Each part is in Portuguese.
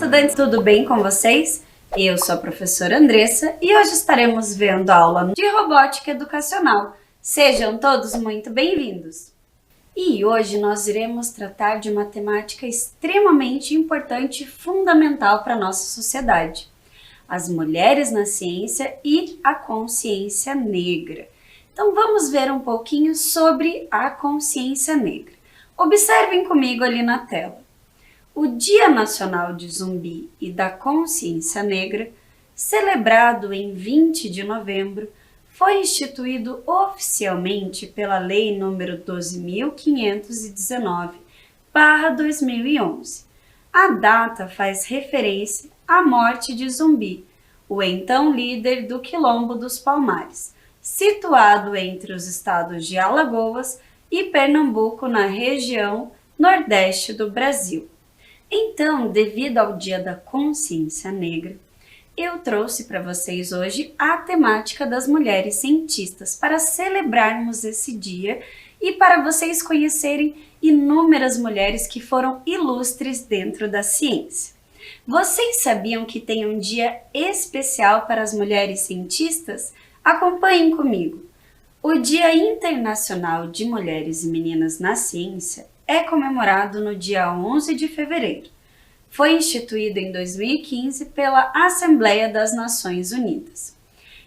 estudantes, tudo bem com vocês? Eu sou a professora Andressa e hoje estaremos vendo a aula de robótica educacional. Sejam todos muito bem-vindos! E hoje nós iremos tratar de uma temática extremamente importante e fundamental para a nossa sociedade: as mulheres na ciência e a consciência negra. Então vamos ver um pouquinho sobre a consciência negra. Observem comigo ali na tela. O Dia Nacional de Zumbi e da Consciência Negra, celebrado em 20 de novembro, foi instituído oficialmente pela Lei nº 12.519/2011. A data faz referência à morte de Zumbi, o então líder do Quilombo dos Palmares, situado entre os estados de Alagoas e Pernambuco, na região nordeste do Brasil. Então, devido ao Dia da Consciência Negra, eu trouxe para vocês hoje a temática das mulheres cientistas para celebrarmos esse dia e para vocês conhecerem inúmeras mulheres que foram ilustres dentro da ciência. Vocês sabiam que tem um dia especial para as mulheres cientistas? Acompanhem comigo. O Dia Internacional de Mulheres e Meninas na Ciência é comemorado no dia 11 de fevereiro. Foi instituído em 2015 pela Assembleia das Nações Unidas.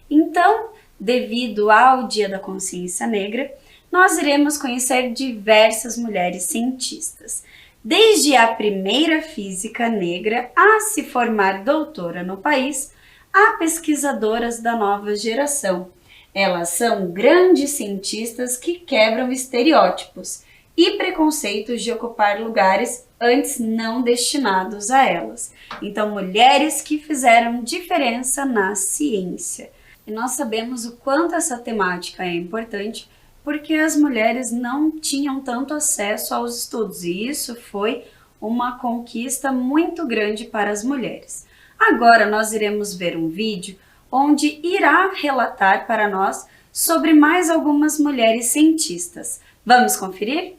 Então, devido ao Dia da Consciência Negra, nós iremos conhecer diversas mulheres cientistas, desde a primeira física negra a se formar doutora no país, a pesquisadoras da nova geração. Elas são grandes cientistas que quebram estereótipos e preconceitos de ocupar lugares antes não destinados a elas. Então, mulheres que fizeram diferença na ciência. E nós sabemos o quanto essa temática é importante porque as mulheres não tinham tanto acesso aos estudos e isso foi uma conquista muito grande para as mulheres. Agora nós iremos ver um vídeo onde irá relatar para nós sobre mais algumas mulheres cientistas. Vamos conferir?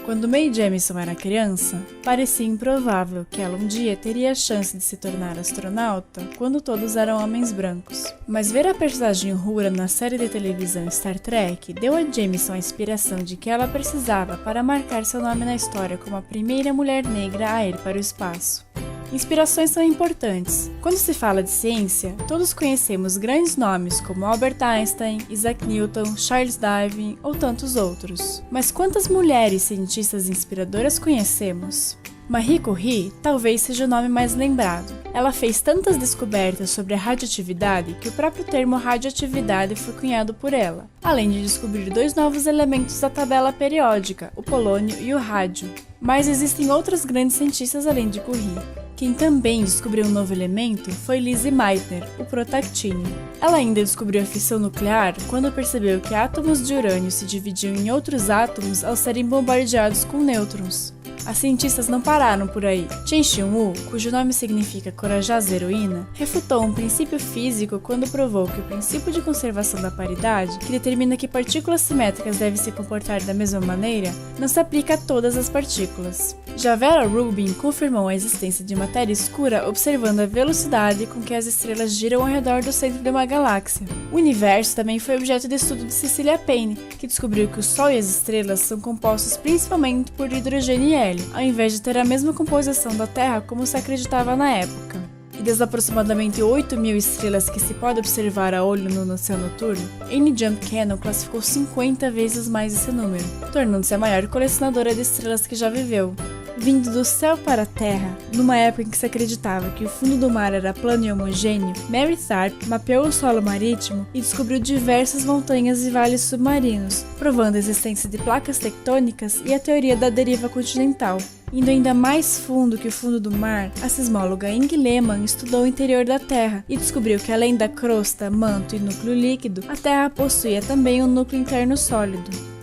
Quando Mae Jemison era criança, parecia improvável que ela um dia teria a chance de se tornar astronauta quando todos eram homens brancos. Mas ver a personagem Uhura na série de televisão Star Trek deu a Jemison a inspiração de que ela precisava para marcar seu nome na história como a primeira mulher negra a ir para o espaço. Inspirações são importantes. Quando se fala de ciência, todos conhecemos grandes nomes como Albert Einstein, Isaac Newton, Charles Darwin ou tantos outros. Mas quantas mulheres cientistas inspiradoras conhecemos? Marie Curie talvez seja o nome mais lembrado. Ela fez tantas descobertas sobre a radioatividade que o próprio termo radioatividade foi cunhado por ela, além de descobrir 2 novos elementos da tabela periódica, o polônio e o rádio. Mas existem outras grandes cientistas além de Curie. Quem também descobriu um novo elemento foi Lise Meitner, o protactínio. Ela ainda descobriu a fissão nuclear quando percebeu que átomos de urânio se dividiam em outros átomos ao serem bombardeados com nêutrons. As cientistas não pararam por aí. Chen Xiongwu, cujo nome significa corajosa heroína, refutou um princípio físico quando provou que o princípio de conservação da paridade, que determina que partículas simétricas devem se comportar da mesma maneira, não se aplica a todas as partículas. Já Vera Rubin confirmou a existência de matéria escura observando a velocidade com que as estrelas giram ao redor do centro de uma galáxia. O universo também foi objeto de estudo de Cecilia Payne, que descobriu que o Sol e as estrelas são compostos principalmente por hidrogênio e hélio, ao invés de ter a mesma composição da Terra como se acreditava na época. E das aproximadamente 8.000 estrelas que se pode observar a olho no céu noturno, Annie Jump Cannon classificou 50 vezes mais esse número, tornando-se a maior colecionadora de estrelas que já viveu. Vindo do céu para a Terra, numa época em que se acreditava que o fundo do mar era plano e homogêneo, Mary Tharp mapeou o solo marítimo e descobriu diversas montanhas e vales submarinos, provando a existência de placas tectônicas e a teoria da deriva continental. Indo ainda mais fundo que o fundo do mar, a sismóloga Inge Lehmann estudou o interior da Terra e descobriu que além da crosta, manto e núcleo líquido, a Terra possuía também um núcleo interno sólido.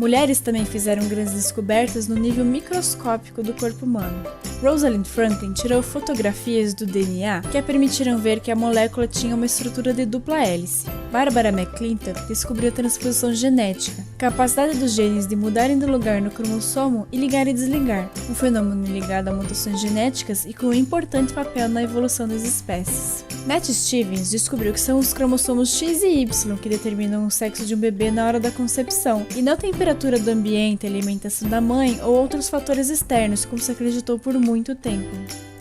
Mulheres também fizeram grandes descobertas no nível microscópico do corpo humano. Rosalind Franklin tirou fotografias do DNA que a permitiram ver que a molécula tinha uma estrutura de dupla hélice. Barbara McClintock descobriu a transposição genética, a capacidade dos genes de mudarem de lugar no cromossomo e ligar e desligar, um fenômeno ligado a mutações genéticas e com um importante papel na evolução das espécies. Nat Stevens descobriu que são os cromossomos X e Y que determinam o sexo de um bebê na hora da concepção, e não a temperatura do ambiente, a alimentação da mãe ou outros fatores externos, como se acreditou por muito tempo.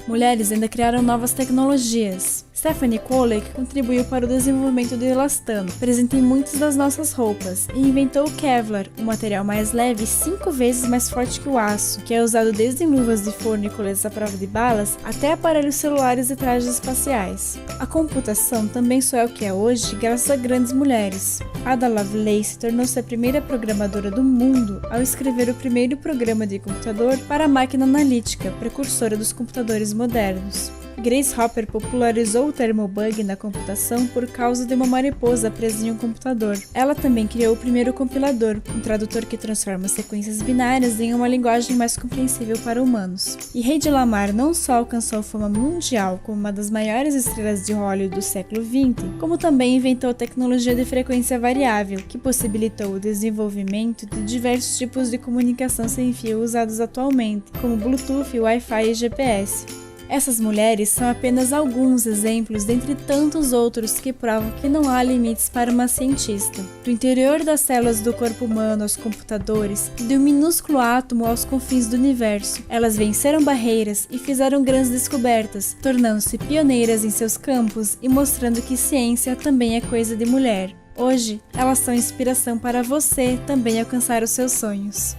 Mulheres ainda criaram novas tecnologias. Stephanie Kolek contribuiu para o desenvolvimento do elastano, presente em muitas das nossas roupas, e inventou o Kevlar, um material mais leve e 5 vezes mais forte que o aço, que é usado desde em luvas de forno e coletes à prova de balas até aparelhos celulares e trajes espaciais. A computação também só é o que é hoje graças a grandes mulheres. Ada Lovelace tornou-se a primeira programadora do mundo ao escrever o primeiro programa de computador para a máquina analítica, precursora dos computadores modernos. Grace Hopper popularizou o termo bug na computação por causa de uma mariposa presa em um computador. Ela também criou o primeiro compilador, um tradutor que transforma sequências binárias em uma linguagem mais compreensível para humanos. E Hedy Lamarr não só alcançou fama mundial como uma das maiores estrelas de Hollywood do século XX, como também inventou a tecnologia de frequência variável, que possibilitou o desenvolvimento de diversos tipos de comunicação sem fio usados atualmente, como Bluetooth, Wi-Fi e GPS. Essas mulheres são apenas alguns exemplos dentre tantos outros que provam que não há limites para uma cientista. Do interior das células do corpo humano aos computadores e do minúsculo átomo aos confins do universo, elas venceram barreiras e fizeram grandes descobertas, tornando-se pioneiras em seus campos e mostrando que ciência também é coisa de mulher. Hoje, elas são inspiração para você também alcançar os seus sonhos.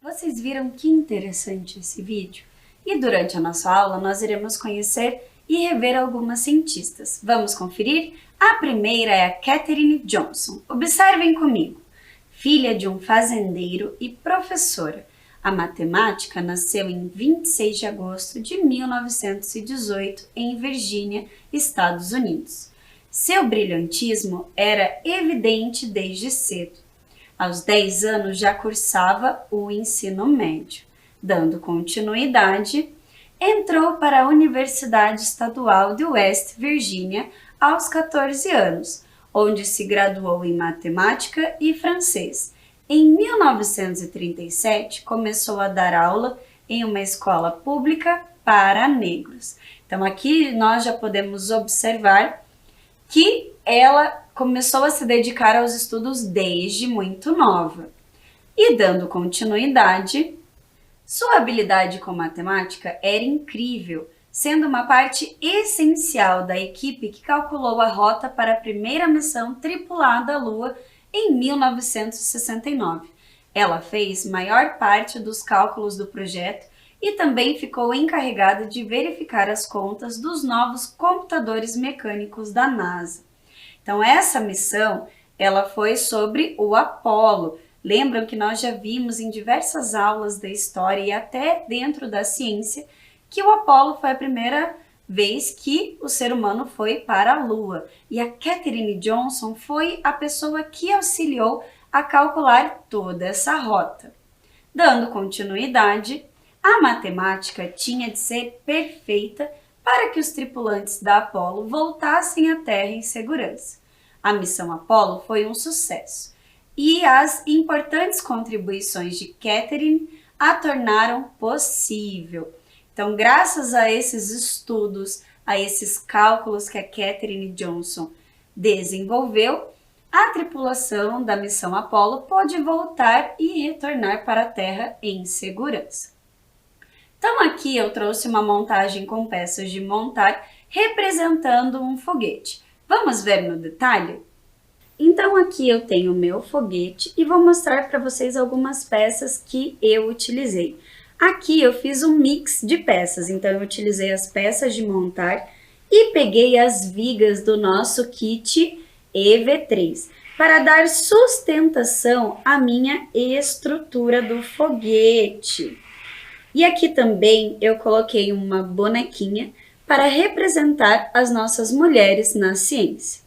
Vocês viram que interessante esse vídeo? E durante a nossa aula nós iremos conhecer e rever algumas cientistas. Vamos conferir? A primeira é a Katherine Johnson. Observem comigo. Filha de um fazendeiro e professora, a matemática nasceu em 26 de agosto de 1918 em Virgínia, Estados Unidos. Seu brilhantismo era evidente desde cedo. Aos 10 anos já cursava o ensino médio. Dando continuidade, entrou para a Universidade Estadual de West Virginia aos 14 anos, onde se graduou em matemática e francês. Em 1937, começou a dar aula em uma escola pública para negros. Então aqui nós já podemos observar que ela começou a se dedicar aos estudos desde muito nova. E dando continuidade, sua habilidade com matemática era incrível, sendo uma parte essencial da equipe que calculou a rota para a primeira missão tripulada à Lua em 1969. Ela fez maior parte dos cálculos do projeto e também ficou encarregada de verificar as contas dos novos computadores mecânicos da NASA. Então essa missão, ela foi sobre o Apollo. Lembram que nós já vimos em diversas aulas da história e até dentro da ciência que o Apollo foi a primeira vez que o ser humano foi para a Lua. E a Katherine Johnson foi a pessoa que auxiliou a calcular toda essa rota. Dando continuidade, a matemática tinha de ser perfeita para que os tripulantes da Apollo voltassem à Terra em segurança. A missão Apollo foi um sucesso e as importantes contribuições de Katherine a tornaram possível. Então, graças a esses estudos, a esses cálculos que a Katherine Johnson desenvolveu, a tripulação da missão Apollo pôde voltar e retornar para a Terra em segurança. Então aqui eu trouxe uma montagem com peças de montar representando um foguete. Vamos ver no detalhe? Então aqui eu tenho o meu foguete e vou mostrar para vocês algumas peças que eu utilizei. Aqui eu fiz um mix de peças, então eu utilizei as peças de montar e peguei as vigas do nosso kit EV3 para dar sustentação à minha estrutura do foguete. E aqui também eu coloquei uma bonequinha para representar as nossas mulheres na ciência.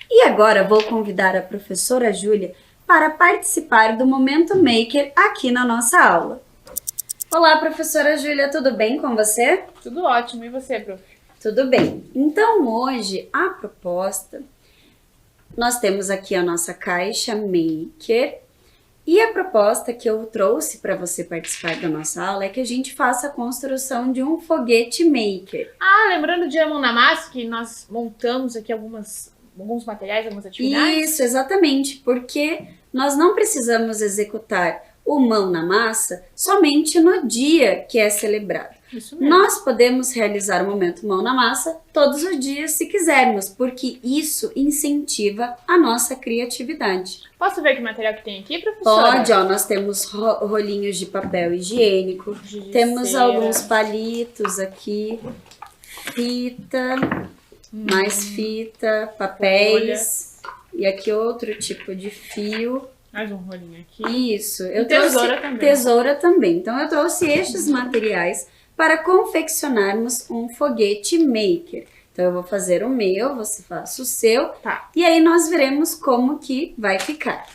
E agora vou convidar a professora Júlia para participar do Momento Maker aqui na nossa aula. Olá, professora Júlia, tudo bem com você? Tudo ótimo, e você, prof? Tudo bem. Então hoje a proposta, nós temos aqui a nossa caixa Maker e a proposta que eu trouxe para você participar da nossa aula é que a gente faça a construção de um foguete Maker. Lembrando de Mão na Massa, que nós montamos aqui alguns materiais, algumas atividades? Isso, exatamente, porque nós não precisamos executar o Mão na Massa somente no dia que é celebrado. Isso mesmo. Nós podemos realizar o momento Mão na Massa todos os dias se quisermos, porque isso incentiva a nossa criatividade. Posso ver que material que tem aqui, professora? Pode, ó, nós temos rolinhos de papel higiênico, temos cera. alguns palitos aqui, fita, mais fita, papéis, e aqui outro tipo de fio. Mais um rolinho aqui. Isso, eu tesoura trouxe também. tesoura também. Então eu trouxe estes materiais para confeccionarmos um foguete maker. Então eu vou fazer o meu, você faça o seu, Tá. e aí nós veremos como que vai ficar.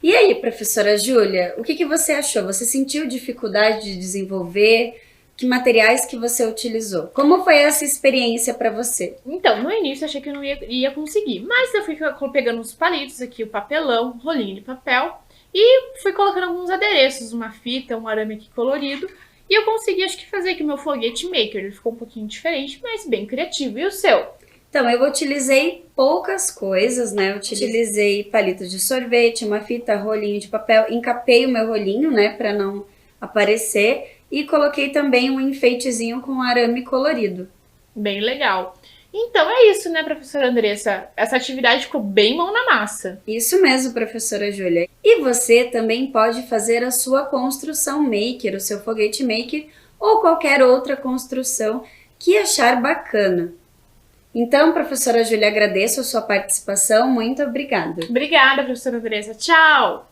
E aí, professora Júlia, o que você achou? Você sentiu dificuldade de desenvolver? Que materiais que você utilizou? Como foi essa experiência para você? Então, no início eu achei que eu não ia conseguir, mas eu fui pegando uns palitos aqui, o papelão, rolinho de papel, e fui colocando alguns adereços, uma fita, um arame aqui colorido, e eu consegui, acho que, fazer aqui meu foguete maker. Ele ficou um pouquinho diferente, mas bem criativo. E o seu? Então, eu utilizei poucas coisas, né? Eu utilizei palito de sorvete, uma fita, rolinho de papel, encapei o meu rolinho, né, para não aparecer, e coloquei também um enfeitezinho com arame colorido. Bem legal. Então é isso, né, professora Andressa? Essa atividade ficou bem mão na massa. Isso mesmo, professora Júlia. E você também pode fazer a sua construção maker, o seu foguete maker, ou qualquer outra construção que achar bacana. Então, professora Júlia, agradeço a sua participação. Muito obrigada. Obrigada, professora Andressa. Tchau!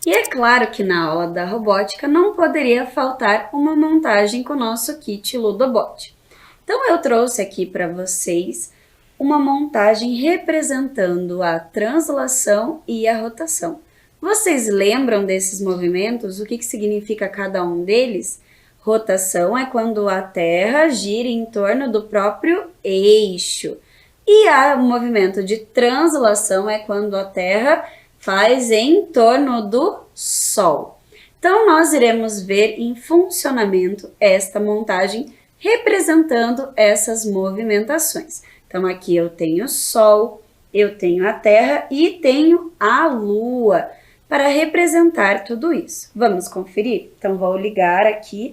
E é claro que na aula da robótica não poderia faltar uma montagem com o nosso kit Ludobot. Então eu trouxe aqui para vocês uma montagem representando a translação e a rotação. Vocês lembram desses movimentos? O que significa cada um deles? Rotação é quando a Terra gira em torno do próprio eixo. E o movimento de translação é quando a Terra faz em torno do Sol. Então, nós iremos ver em funcionamento esta montagem representando essas movimentações. Então, aqui eu tenho o Sol, eu tenho a Terra e tenho a Lua para representar tudo isso. Vamos conferir? Então, vou ligar aqui.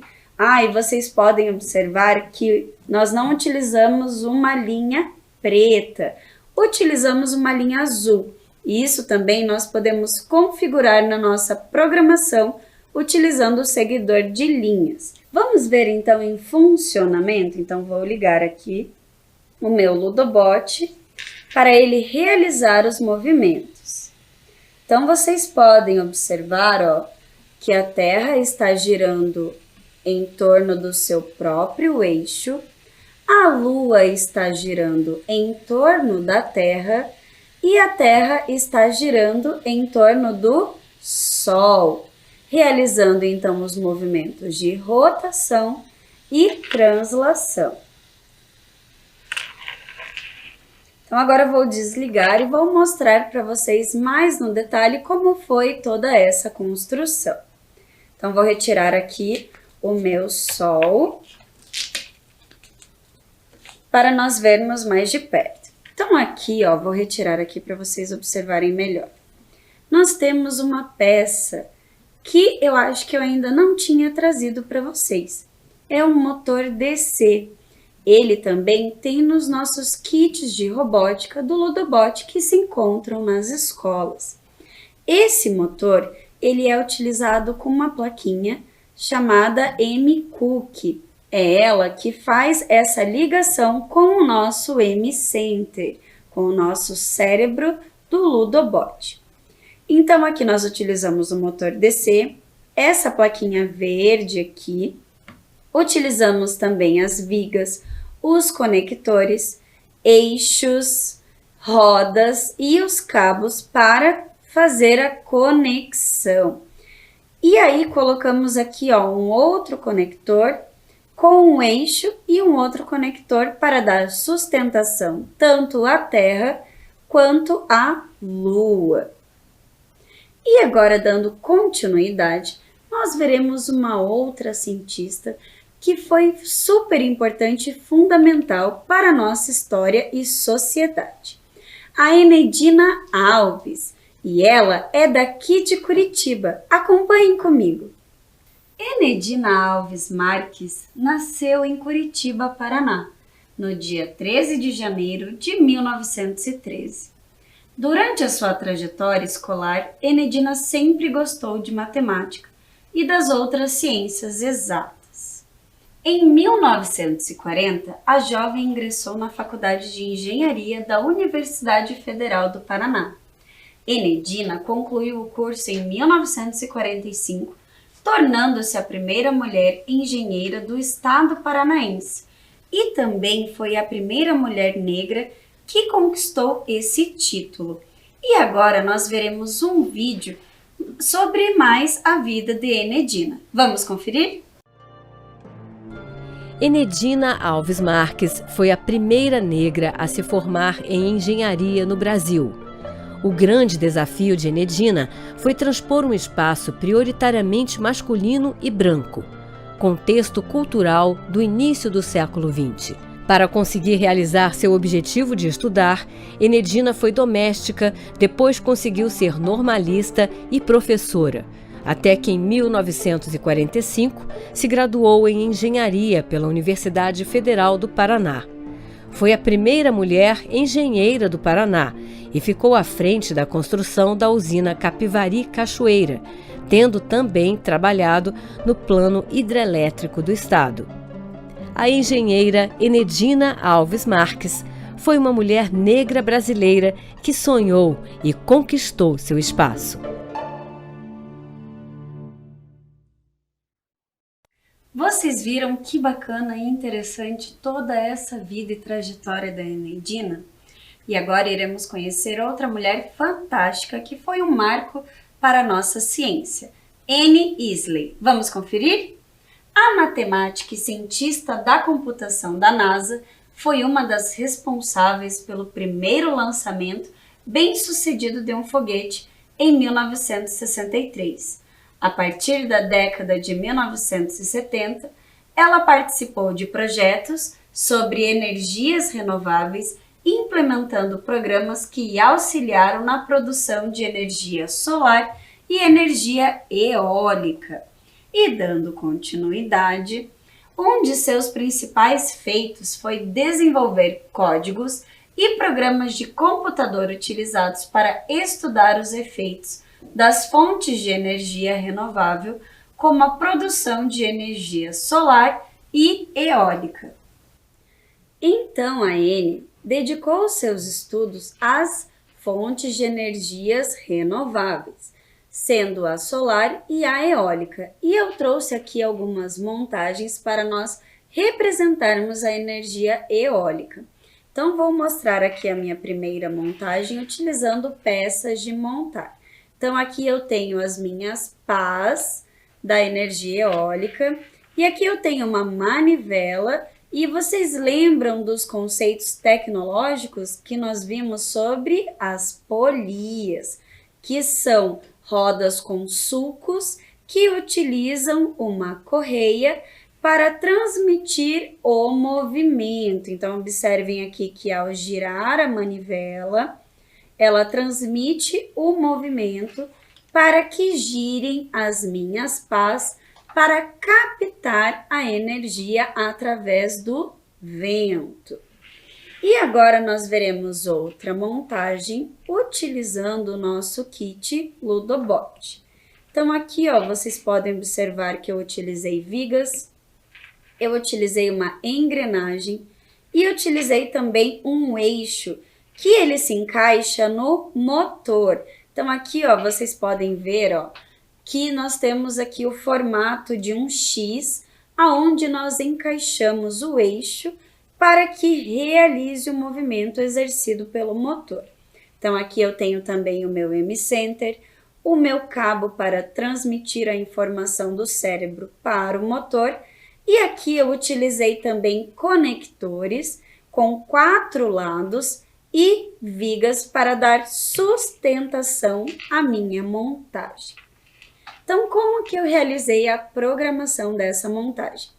E vocês podem observar que nós não utilizamos uma linha preta, utilizamos uma linha azul. E isso também nós podemos configurar na nossa programação utilizando o seguidor de linhas. Vamos ver então em funcionamento? Então vou ligar aqui o meu Ludobot para ele realizar os movimentos. Então vocês podem observar, ó, que a Terra está girando em torno do seu próprio eixo, a Lua está girando em torno da Terra e a Terra está girando em torno do Sol, realizando então os movimentos de rotação e translação. Então agora eu vou desligar e vou mostrar para vocês mais no detalhe como foi toda essa construção. Então vou retirar aqui o meu Sol para nós vermos mais de perto. Então aqui, ó, vou retirar aqui para vocês observarem melhor. Nós temos uma peça que eu acho que eu ainda não tinha trazido para vocês. É um motor DC. Ele também tem nos nossos kits de robótica do Ludobot que se encontram nas escolas. Esse motor, ele é utilizado com uma plaquinha chamada M-Cook. É ela que faz essa ligação com o nosso M-Center, com o nosso cérebro do Ludobot. Então, aqui nós utilizamos o motor DC, essa plaquinha verde aqui, utilizamos também as vigas, os conectores, eixos, rodas e os cabos para fazer a conexão. E aí colocamos aqui um outro conector com um eixo e um outro conector para dar sustentação tanto à Terra quanto à Lua. E agora, dando continuidade, nós veremos uma outra cientista que foi super importante e fundamental para a nossa história e sociedade. A Enedina Alves, e ela é daqui de Curitiba. Acompanhem comigo. Enedina Alves Marques nasceu em Curitiba, Paraná, no dia 13 de janeiro de 1913. Durante a sua trajetória escolar, Enedina sempre gostou de matemática e das outras ciências exatas. Em 1940, a jovem ingressou na Faculdade de Engenharia da Universidade Federal do Paraná. Enedina concluiu o curso em 1945, tornando-se a primeira mulher engenheira do estado paranaense e também foi a primeira mulher negra que conquistou esse título. E agora nós veremos um vídeo sobre mais a vida de Enedina. Vamos conferir? Enedina Alves Marques foi a primeira negra a se formar em engenharia no Brasil. O grande desafio de Enedina foi transpor um espaço prioritariamente masculino e branco, contexto cultural do início do século XX. Para conseguir realizar seu objetivo de estudar, Enedina foi doméstica, depois conseguiu ser normalista e professora, até que em 1945 se graduou em engenharia pela Universidade Federal do Paraná. Foi a primeira mulher engenheira do Paraná e ficou à frente da construção da usina Capivari Cachoeira, tendo também trabalhado no plano hidrelétrico do estado. A engenheira Enedina Alves Marques foi uma mulher negra brasileira que sonhou e conquistou seu espaço. Vocês viram que bacana e interessante toda essa vida e trajetória da Enedina? E agora iremos conhecer outra mulher fantástica que foi um marco para a nossa ciência, Annie Isley. Vamos conferir? A matemática e cientista da computação da NASA foi uma das responsáveis pelo primeiro lançamento bem-sucedido de um foguete em 1963. A partir da década de 1970, ela participou de projetos sobre energias renováveis, implementando programas que auxiliaram na produção de energia solar e energia eólica. E dando continuidade, um de seus principais feitos foi desenvolver códigos e programas de computador utilizados para estudar os efeitos das fontes de energia renovável, como a produção de energia solar e eólica. Então, a Annie dedicou seus estudos às fontes de energias renováveis, sendo a solar e a eólica. E eu trouxe aqui algumas montagens para nós representarmos a energia eólica. Então, vou mostrar aqui a minha primeira montagem utilizando peças de montar. Então, aqui eu tenho as minhas pás da energia eólica e aqui eu tenho uma manivela. E vocês lembram dos conceitos tecnológicos que nós vimos sobre as polias, que são rodas com sulcos que utilizam uma correia para transmitir o movimento. Então, observem aqui que ao girar a manivela, ela transmite o movimento para que girem as minhas pás para captar a energia através do vento. E agora nós veremos outra montagem utilizando o nosso kit Ludobot. Então aqui, ó, vocês podem observar que eu utilizei vigas, eu utilizei uma engrenagem e utilizei também um eixo que ele se encaixa no motor. Então aqui, ó, vocês podem ver, ó, que nós temos aqui o formato de um X, aonde nós encaixamos o eixo para que realize o movimento exercido pelo motor. Então aqui eu tenho também o meu M-Center, o meu cabo para transmitir a informação do cérebro para o motor, e aqui eu utilizei também conectores com 4 lados e vigas para dar sustentação à minha montagem. Então, como que eu realizei a programação dessa montagem?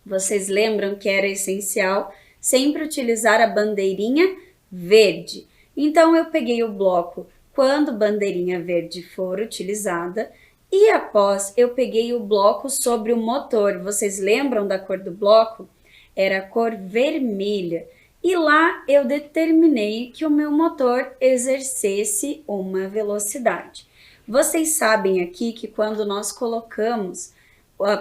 Vocês lembram que era essencial sempre utilizar a bandeirinha verde. Então, eu peguei o bloco quando bandeirinha verde for utilizada e após eu peguei o bloco sobre o motor. Vocês lembram da cor do bloco? Era a cor vermelha. E lá eu determinei que o meu motor exercesse uma velocidade. Vocês sabem aqui que quando nós colocamos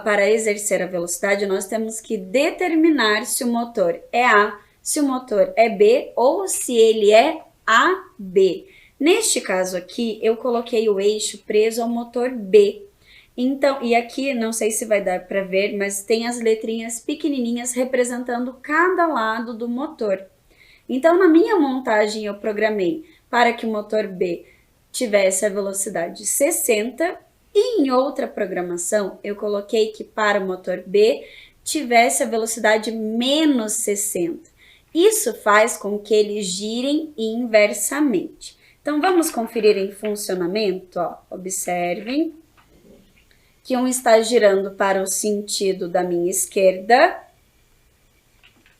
para exercer a velocidade, nós temos que determinar se o motor é A, se o motor é B ou se ele é AB. Neste caso aqui, eu coloquei o eixo preso ao motor B. Então, e aqui, não sei se vai dar para ver, mas tem as letrinhas pequenininhas representando cada lado do motor. Então, na minha montagem, eu programei para que o motor B tivesse a velocidade 60 e em outra programação, eu coloquei que para o motor B tivesse a velocidade menos 60. Isso faz com que eles girem inversamente. Então, vamos conferir em funcionamento, ó. Observem que um está girando para o sentido da minha esquerda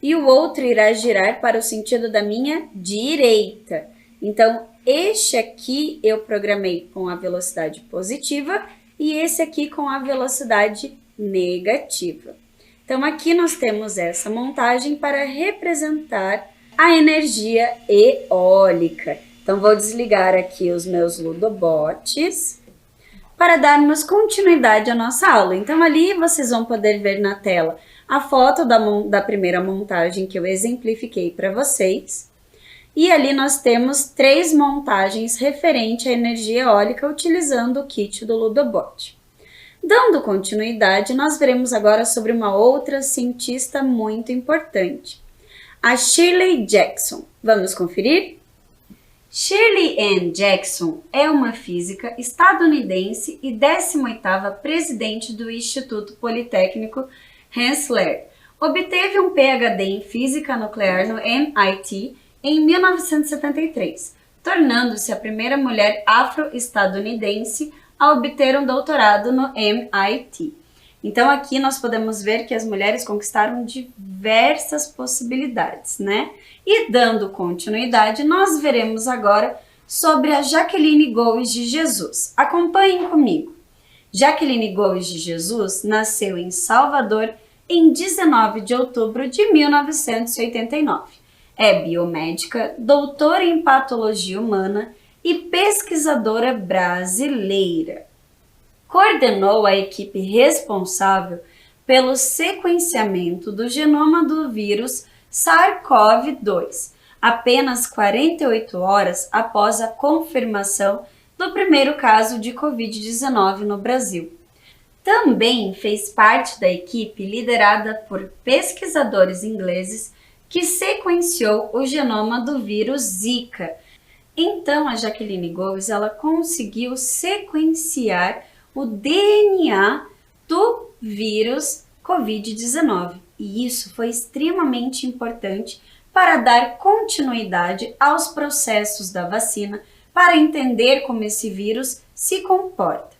e o outro irá girar para o sentido da minha direita. Então, este aqui eu programei com a velocidade positiva e esse aqui com a velocidade negativa. Então, aqui nós temos essa montagem para representar a energia eólica. Então, vou desligar aqui os meus Ludobots para darmos continuidade à nossa aula. Então, ali vocês vão poder ver na tela a foto da primeira montagem que eu exemplifiquei para vocês. E ali nós temos 3 montagens referente à energia eólica utilizando o kit do Ludobot. Dando continuidade, nós veremos agora sobre uma outra cientista muito importante, a Shirley Jackson. Vamos conferir? Shirley Ann Jackson é uma física estadunidense e 18ª presidente do Instituto Politécnico Rensselaer. Obteve um PhD em física nuclear no MIT em 1973, tornando-se a primeira mulher afro-estadunidense a obter um doutorado no MIT. Então aqui nós podemos ver que as mulheres conquistaram diversas possibilidades, né? E dando continuidade, nós veremos agora sobre a Jaqueline Goes de Jesus. Acompanhem comigo. Jaqueline Goes de Jesus nasceu em Salvador em 19 de outubro de 1989. É biomédica, doutora em patologia humana e pesquisadora brasileira. Coordenou a equipe responsável pelo sequenciamento do genoma do vírus SARS-CoV-2, apenas 48 horas após a confirmação do primeiro caso de Covid-19 no Brasil. Também fez parte da equipe liderada por pesquisadores ingleses que sequenciou o genoma do vírus Zika. Então, a Jaqueline Goes, ela conseguiu sequenciar o DNA do vírus Covid-19. E isso foi extremamente importante para dar continuidade aos processos da vacina, para entender como esse vírus se comporta.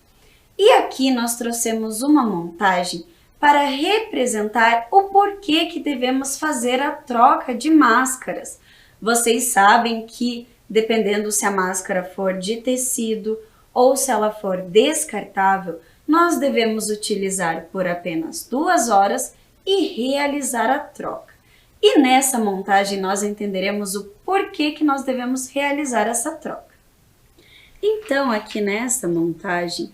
E aqui nós trouxemos uma montagem para representar o porquê que devemos fazer a troca de máscaras. Vocês sabem que, dependendo se a máscara for de tecido ou se ela for descartável, nós devemos utilizar por apenas 2 horas e realizar a troca. E nessa montagem nós entenderemos o porquê que nós devemos realizar essa troca. Então, aqui nessa montagem,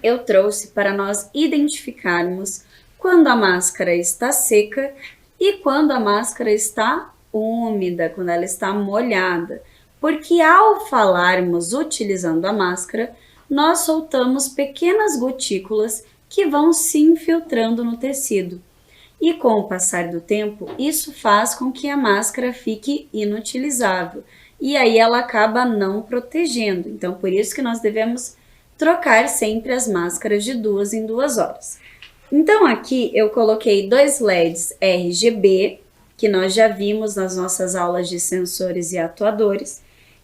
eu trouxe para nós identificarmos quando a máscara está seca e quando a máscara está úmida, quando ela está molhada. Porque ao falarmos utilizando a máscara, nós soltamos pequenas gotículas que vão se infiltrando no tecido. E com o passar do tempo, isso faz com que a máscara fique inutilizável. E aí ela acaba não protegendo. Então, por isso que nós devemos trocar sempre as máscaras de 2 em 2 horas. Então, aqui eu coloquei 2 LEDs RGB, que nós já vimos nas nossas aulas de sensores e atuadores.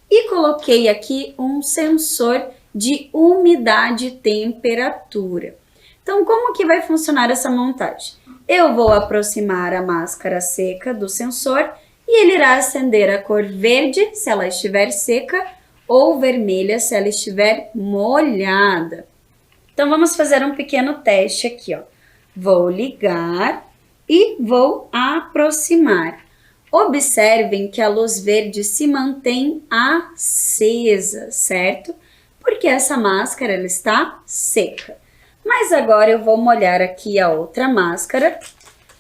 E coloquei aqui um sensor de umidade e temperatura. Então, como que vai funcionar essa montagem? Eu vou aproximar a máscara seca do sensor e ele irá acender a cor verde se ela estiver seca ou vermelha se ela estiver molhada. Então, vamos fazer um pequeno teste aqui, ó. Vou ligar e vou aproximar. Observem que a luz verde se mantém acesa, certo? Porque essa máscara ela está seca. Mas agora eu vou molhar aqui a outra máscara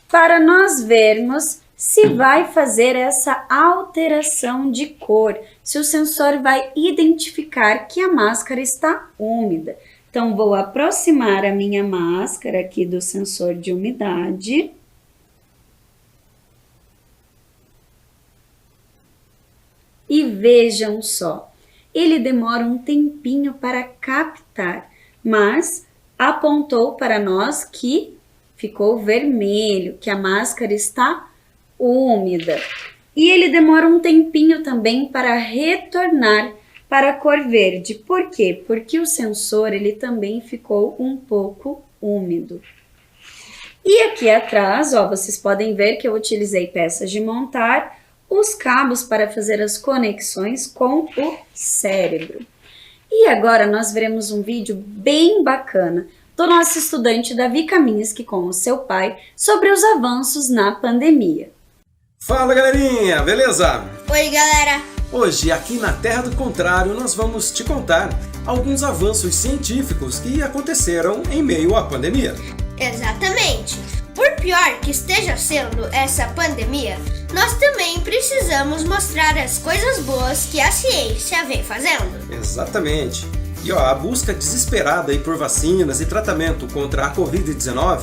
para nós vermos se vai fazer essa alteração de cor, se o sensor vai identificar que a máscara está úmida. Então, vou aproximar a minha máscara aqui do sensor de umidade. E vejam só, ele demora um tempinho para captar, mas apontou para nós que ficou vermelho, que a máscara está úmida. E ele demora um tempinho também para retornar para a cor verde. Por quê? Porque o sensor ele também ficou um pouco úmido. E aqui atrás, ó, vocês podem ver que eu utilizei peças de montar, os cabos para fazer as conexões com o cérebro. E agora nós veremos um vídeo bem bacana do nosso estudante Davi Kaminski com o seu pai sobre os avanços na pandemia. Fala galerinha, beleza? Oi galera! Hoje aqui na Terra do Contrário nós vamos te contar alguns avanços científicos que aconteceram em meio à pandemia. Exatamente! Por pior que esteja sendo essa pandemia, nós também precisamos mostrar as coisas boas que a ciência vem fazendo. Exatamente. E ó, a busca desesperada aí por vacinas e tratamento contra a Covid-19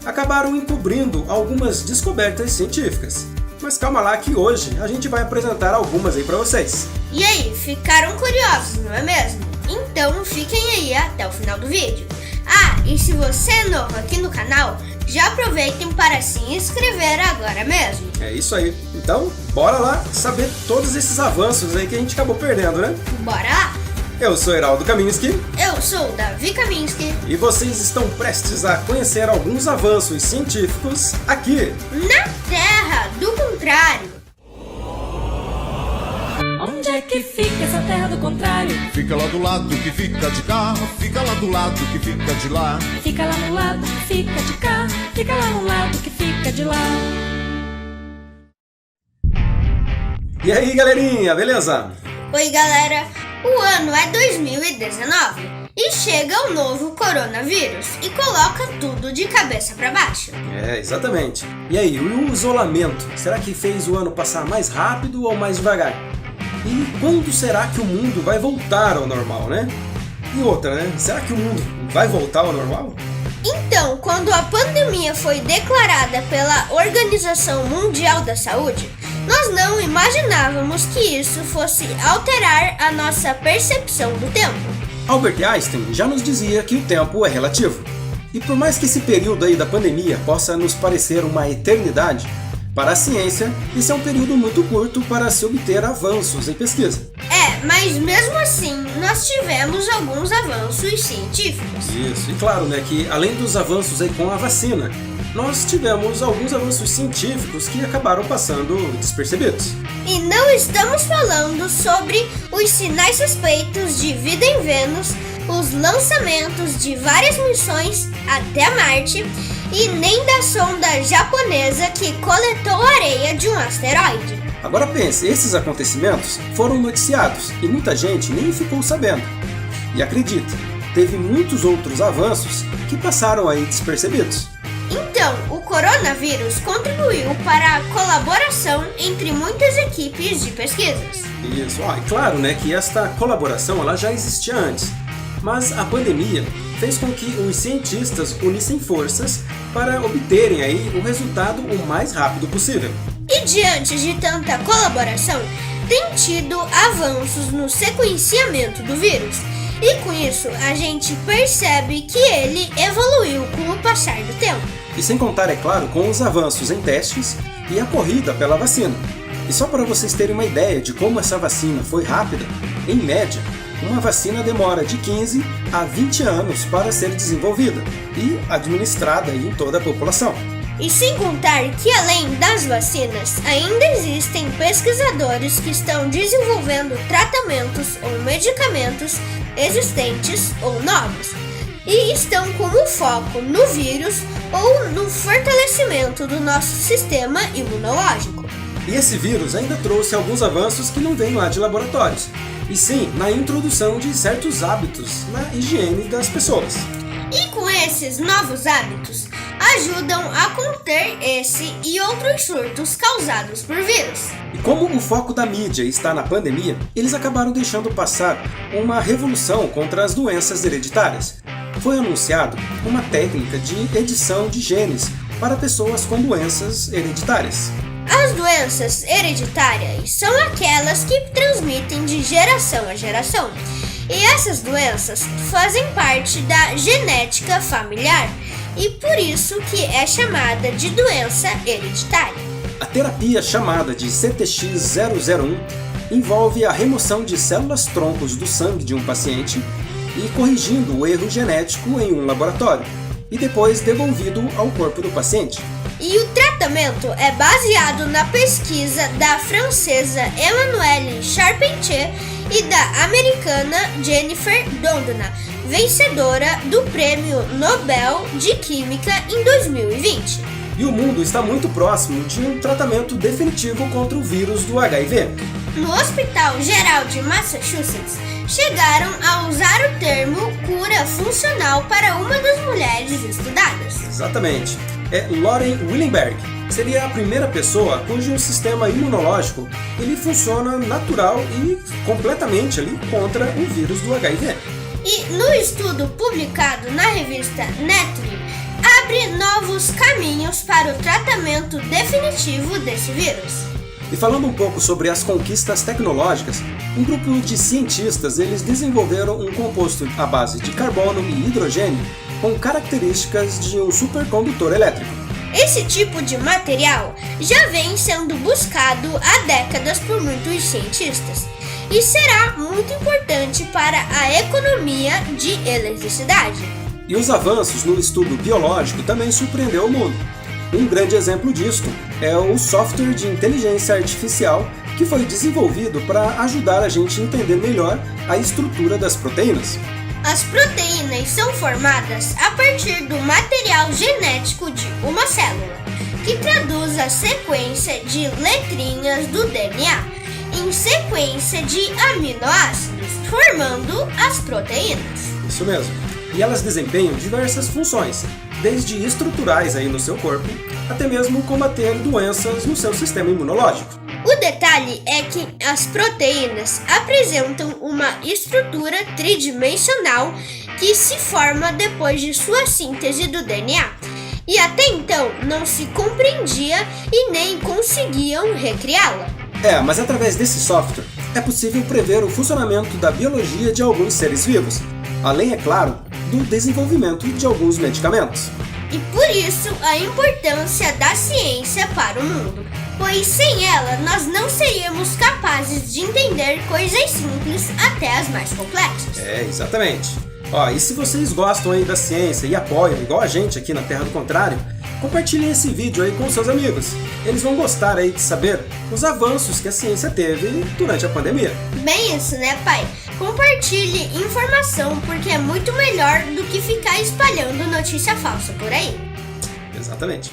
acabaram encobrindo algumas descobertas científicas. Mas calma lá que hoje a gente vai apresentar algumas aí para vocês. E aí, ficaram curiosos, não é mesmo? Então fiquem aí até o final do vídeo. Ah, e se você é novo aqui no canal, já aproveitem para se inscrever agora mesmo. É isso aí. Então, bora lá saber todos esses avanços aí que a gente acabou perdendo, né? Bora lá! Eu sou Heraldo Kaminski. Eu sou o Davi Kaminski. E vocês estão prestes a conhecer alguns avanços científicos aqui na Terra do Contrário. Onde é que fica essa Terra do Contrário? Fica lá do lado que fica de cá, fica lá do lado que fica de lá. Fica lá no lado que fica de cá, fica lá no lado que fica de lá. E aí galerinha, beleza? Oi galera, o ano é 2019 e chega o novo coronavírus e coloca tudo de cabeça para baixo. É, exatamente. E aí, o isolamento, será que fez o ano passar mais rápido ou mais devagar? E quando será que o mundo vai voltar ao normal, né? E outra, né? Será que o mundo vai voltar ao normal? Então, quando a pandemia foi declarada pela Organização Mundial da Saúde, nós não imaginávamos que isso fosse alterar a nossa percepção do tempo. Albert Einstein já nos dizia que o tempo é relativo. E por mais que esse período aí da pandemia possa nos parecer uma eternidade, para a ciência, esse é um período muito curto para se obter avanços em pesquisa. É, mas mesmo assim, nós tivemos alguns avanços científicos. Isso, e claro, né, que além dos avanços aí com a vacina, nós tivemos alguns avanços científicos que acabaram passando despercebidos. E não estamos falando sobre os sinais suspeitos de vida em Vênus, os lançamentos de várias missões até Marte e nem da sonda japonesa que coletou areia de um asteroide. Agora pense, esses acontecimentos foram noticiados e muita gente nem ficou sabendo. E acredite, teve muitos outros avanços que passaram aí despercebidos. Então, o coronavírus contribuiu para a colaboração entre muitas equipes de pesquisas. Isso, e claro, né, que esta colaboração ela já existia antes, mas a pandemia fez com que os cientistas unissem forças para obterem aí o resultado o mais rápido possível. E diante de tanta colaboração, tem tido avanços no sequenciamento do vírus. E com isso, a gente percebe que ele evoluiu com o passar do tempo. E sem contar, é claro, com os avanços em testes e a corrida pela vacina. E só para vocês terem uma ideia de como essa vacina foi rápida, em média, uma vacina demora de 15 a 20 anos para ser desenvolvida e administrada em toda a população. E sem contar que além das vacinas, ainda existem pesquisadores que estão desenvolvendo tratamentos ou medicamentos existentes ou novos, e estão como foco no vírus ou no fortalecimento do nosso sistema imunológico. E esse vírus ainda trouxe alguns avanços que não vêm lá de laboratórios, e sim na introdução de certos hábitos na higiene das pessoas. E com esses novos hábitos, ajudam a conter esse e outros surtos causados por vírus. E como o foco da mídia está na pandemia, eles acabaram deixando passar uma revolução contra as doenças hereditárias. Foi anunciado uma técnica de edição de genes para pessoas com doenças hereditárias. As doenças hereditárias são aquelas que transmitem de geração a geração. E essas doenças fazem parte da genética familiar e por isso que é chamada de doença hereditária. A terapia chamada de CTX-001 envolve a remoção de células-troncos do sangue de um paciente e corrigindo o erro genético em um laboratório, e depois devolvido ao corpo do paciente. E o tratamento é baseado na pesquisa da francesa Emmanuelle Charpentier e da americana Jennifer Doudna, vencedora do Prêmio Nobel de Química em 2020. E o mundo está muito próximo de um tratamento definitivo contra o vírus do HIV. No Hospital Geral de Massachusetts, chegaram a usar o termo cura funcional para uma das mulheres estudadas. Exatamente. É Lauren Willenberg. Seria a primeira pessoa cujo sistema imunológico ele funciona natural e completamente ali contra o vírus do HIV. E no estudo publicado na revista Nature, abre novos caminhos para o tratamento definitivo desse vírus. E falando um pouco sobre as conquistas tecnológicas, um grupo de cientistas eles desenvolveram um composto à base de carbono e hidrogênio com características de um supercondutor elétrico. Esse tipo de material já vem sendo buscado há décadas por muitos cientistas e será muito importante para a economia de eletricidade. E os avanços no estudo biológico também surpreendeu o mundo. Um grande exemplo disto é o software de inteligência artificial que foi desenvolvido para ajudar a gente a entender melhor a estrutura das proteínas. As proteínas são formadas a partir do material genético de uma célula, que traduz a sequência de letrinhas do DNA em sequência de aminoácidos, formando as proteínas. Isso mesmo. E elas desempenham diversas funções, desde estruturais aí no seu corpo, até mesmo combater doenças no seu sistema imunológico. O detalhe é que as proteínas apresentam uma estrutura tridimensional que se forma depois de sua síntese do DNA, e até então não se compreendia e nem conseguiam recriá-la. Mas através desse software é possível prever o funcionamento da biologia de alguns seres vivos, além, é claro, do desenvolvimento de alguns medicamentos. E por isso a importância da ciência para o mundo, pois sem ela nós não seríamos capazes de entender coisas simples até as mais complexas. Exatamente. E se vocês gostam aí da ciência e apoiam, igual a gente aqui na Terra do Contrário, compartilhem esse vídeo aí com seus amigos. Eles vão gostar aí de saber os avanços que a ciência teve durante a pandemia. Bem isso, né, pai? Compartilhe informação porque é muito melhor do que ficar espalhando notícia falsa por aí. Exatamente.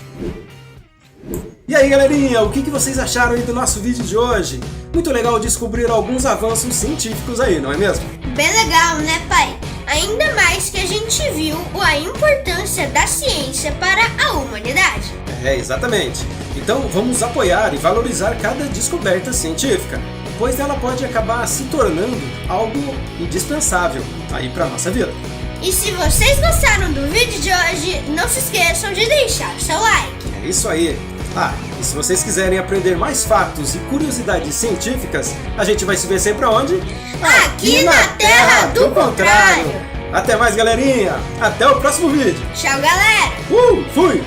E aí, galerinha, o que vocês acharam aí do nosso vídeo de hoje? Muito legal descobrir alguns avanços científicos aí, não é mesmo? Bem legal, né, pai? Ainda mais que a gente viu a importância da ciência para a humanidade. É, exatamente. Então vamos apoiar e valorizar cada descoberta científica, pois ela pode acabar se tornando algo indispensável aí para nossa vida. E se vocês gostaram do vídeo de hoje, não se esqueçam de deixar seu like. É isso aí. E se vocês quiserem aprender mais fatos e curiosidades científicas, a gente vai se ver sempre aonde? Aqui na Terra do Contrário. Até mais, galerinha. Até o próximo vídeo. Tchau, galera. Fui!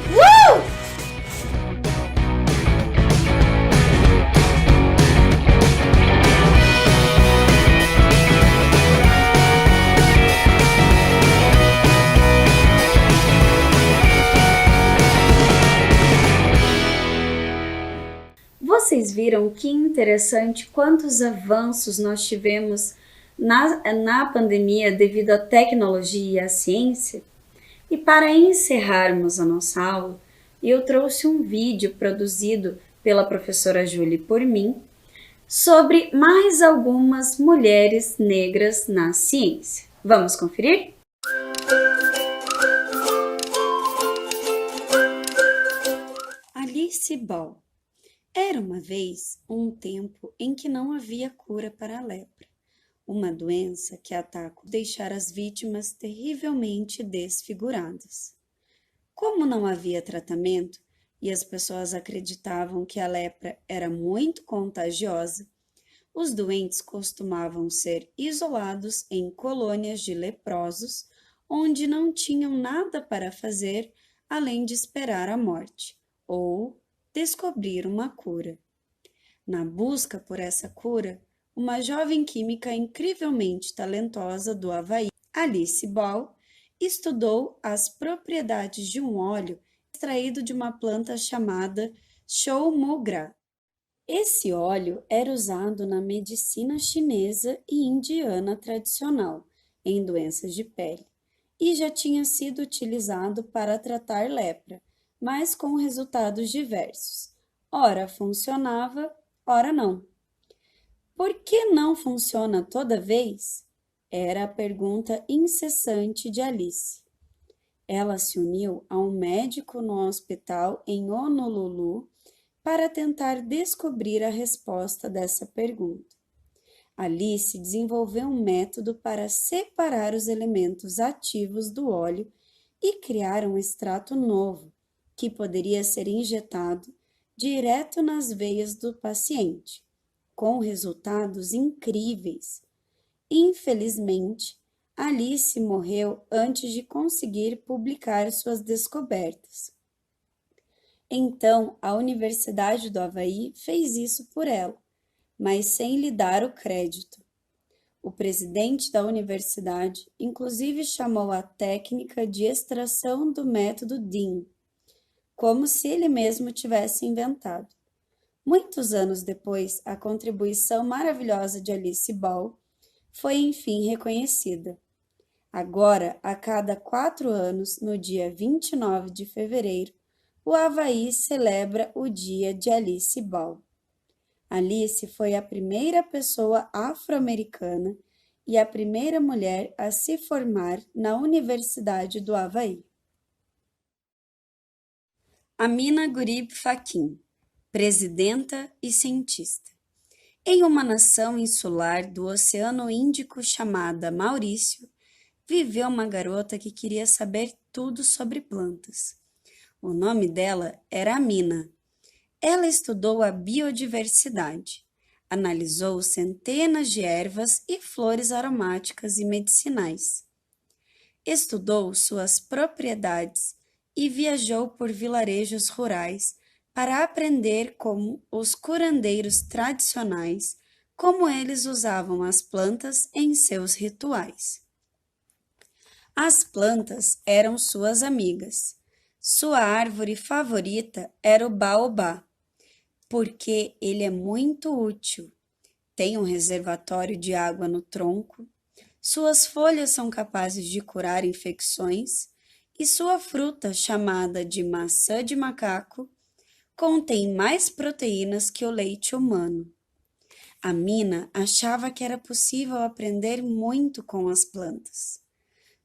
Vocês viram que interessante quantos avanços nós tivemos na pandemia devido à tecnologia e à ciência? E para encerrarmos a nossa aula, eu trouxe um vídeo produzido pela professora Julie por mim sobre mais algumas mulheres negras na ciência. Vamos conferir? Alice Ball. Era uma vez um tempo em que não havia cura para a lepra, uma doença que ataca deixar as vítimas terrivelmente desfiguradas. Como não havia tratamento e as pessoas acreditavam que a lepra era muito contagiosa, os doentes costumavam ser isolados em colônias de leprosos, onde não tinham nada para fazer além de esperar a morte, ou descobrir uma cura. Na busca por essa cura, uma jovem química incrivelmente talentosa do Havaí, Alice Ball, estudou as propriedades de um óleo extraído de uma planta chamada Shou Mu Gra. Esse óleo era usado na medicina chinesa e indiana tradicional, em doenças de pele, e já tinha sido utilizado para tratar lepra, mas com resultados diversos. Ora funcionava, ora não. Por que não funciona toda vez? Era a pergunta incessante de Alice. Ela se uniu a um médico no hospital em Honolulu para tentar descobrir a resposta dessa pergunta. Alice desenvolveu um método para separar os elementos ativos do óleo e criar um extrato novo, que poderia ser injetado direto nas veias do paciente, com resultados incríveis. Infelizmente, Alice morreu antes de conseguir publicar suas descobertas. Então, a Universidade do Havaí fez isso por ela, mas sem lhe dar o crédito. O presidente da universidade, inclusive, chamou a técnica de extração do método Dean, como se ele mesmo tivesse inventado. Muitos anos depois, a contribuição maravilhosa de Alice Ball foi enfim reconhecida. Agora, a cada 4 anos, no dia 29 de fevereiro, o Havaí celebra o Dia de Alice Ball. Alice foi a primeira pessoa afro-americana e a primeira mulher a se formar na Universidade do Havaí. Amina Gurib Fakim, presidenta e cientista. Em uma nação insular do Oceano Índico chamada Maurício, viveu uma garota que queria saber tudo sobre plantas. O nome dela era Amina. Ela estudou a biodiversidade, analisou centenas de ervas e flores aromáticas e medicinais. Estudou suas propriedades e viajou por vilarejos rurais para aprender como os curandeiros tradicionais, como eles usavam as plantas em seus rituais. As plantas eram suas amigas. Sua árvore favorita era o baobá, porque ele é muito útil. Tem um reservatório de água no tronco, suas folhas são capazes de curar infecções e sua fruta, chamada de maçã de macaco, contém mais proteínas que o leite humano. Amina achava que era possível aprender muito com as plantas.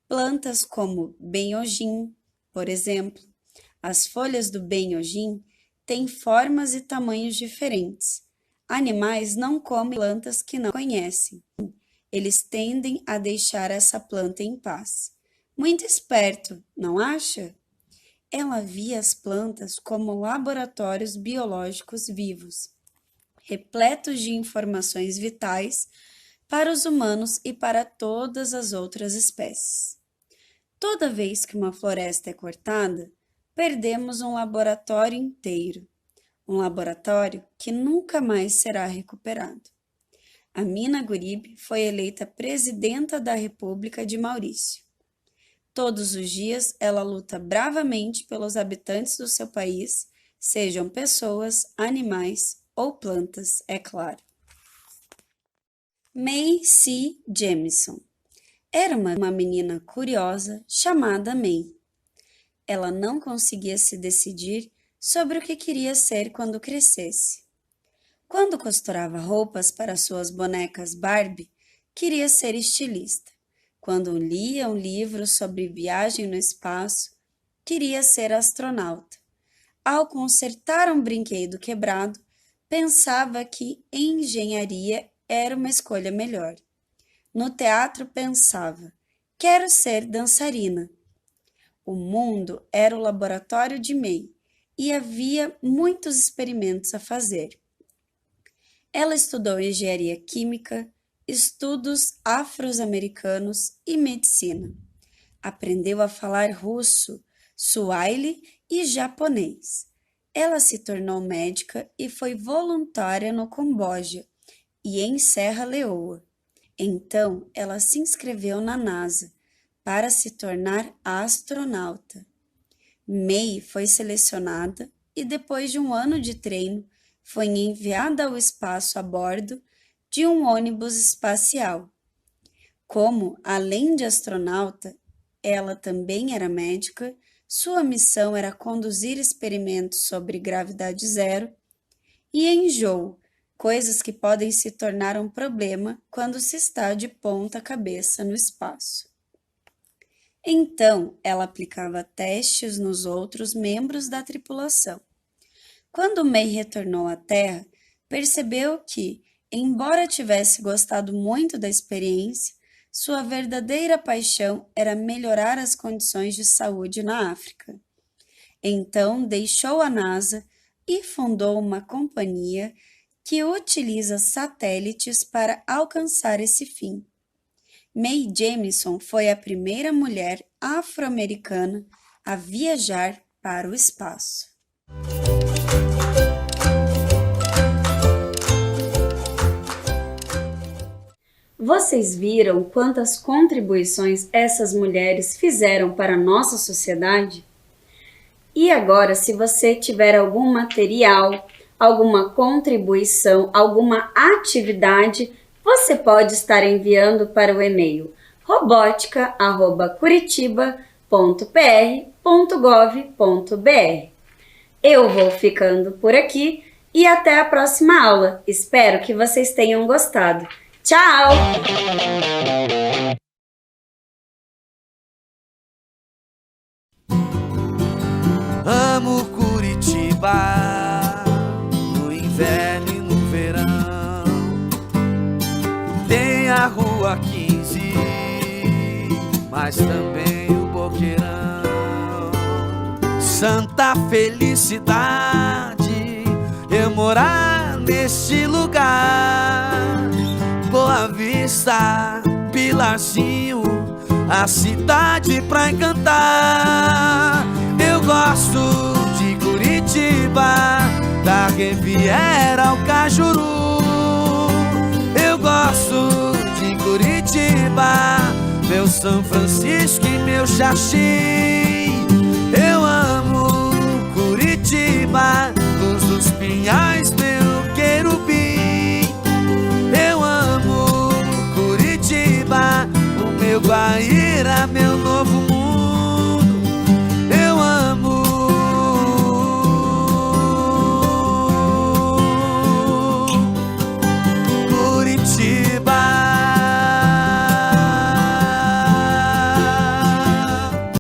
Plantas como benhojim, por exemplo. As folhas do benhojim têm formas e tamanhos diferentes. Animais não comem plantas que não conhecem. Eles tendem a deixar essa planta em paz. Muito esperto, não acha? Ela via as plantas como laboratórios biológicos vivos, repletos de informações vitais para os humanos e para todas as outras espécies. Toda vez que uma floresta é cortada, perdemos um laboratório inteiro, um laboratório que nunca mais será recuperado. Amina Gurib foi eleita presidenta da República de Maurício. Todos os dias ela luta bravamente pelos habitantes do seu país, sejam pessoas, animais ou plantas, é claro. May C. Jemison era uma menina curiosa chamada May. Ela não conseguia se decidir sobre o que queria ser quando crescesse. Quando costurava roupas para suas bonecas Barbie, queria ser estilista. Quando lia um livro sobre viagem no espaço, queria ser astronauta. Ao consertar um brinquedo quebrado, pensava que engenharia era uma escolha melhor. No teatro pensava, quero ser dançarina. O mundo era o laboratório de May e havia muitos experimentos a fazer. Ela estudou engenharia química, estudos afro-americanos e medicina. Aprendeu a falar russo, suaile e japonês. Ela se tornou médica e foi voluntária no Camboja e em Serra Leoa. Então, ela se inscreveu na NASA para se tornar astronauta. May foi selecionada e, depois de um ano de treino, foi enviada ao espaço a bordo de um ônibus espacial. Como, além de astronauta, ela também era médica, sua missão era conduzir experimentos sobre gravidade zero e enjoo, coisas que podem se tornar um problema quando se está de ponta cabeça no espaço. Então, ela aplicava testes nos outros membros da tripulação. Quando May retornou à Terra, percebeu que, embora tivesse gostado muito da experiência, sua verdadeira paixão era melhorar as condições de saúde na África. Então, deixou a NASA e fundou uma companhia que utiliza satélites para alcançar esse fim. May Jemison foi a primeira mulher afro-americana a viajar para o espaço. Vocês viram quantas contribuições essas mulheres fizeram para a nossa sociedade? E agora, se você tiver algum material, alguma contribuição, alguma atividade, você pode estar enviando para o e-mail robotica@curitiba.pr.gov.br. Eu vou ficando por aqui e até a próxima aula. Espero que vocês tenham gostado. Tchau! Amo Curitiba, no inverno e no verão. Tem a Rua 15, mas também o Boqueirão. Santa felicidade eu morar neste lugar. Boa Vista, Pilarzinho, a cidade pra encantar. Eu gosto de Curitiba, da Riviera ao Cajuru. Eu gosto de Curitiba, meu São Francisco e meu Xaxim. Eu amo Curitiba, Luz dos Pinhais, meu querubim. Eu amo Curitiba, o meu Guaíra, meu novo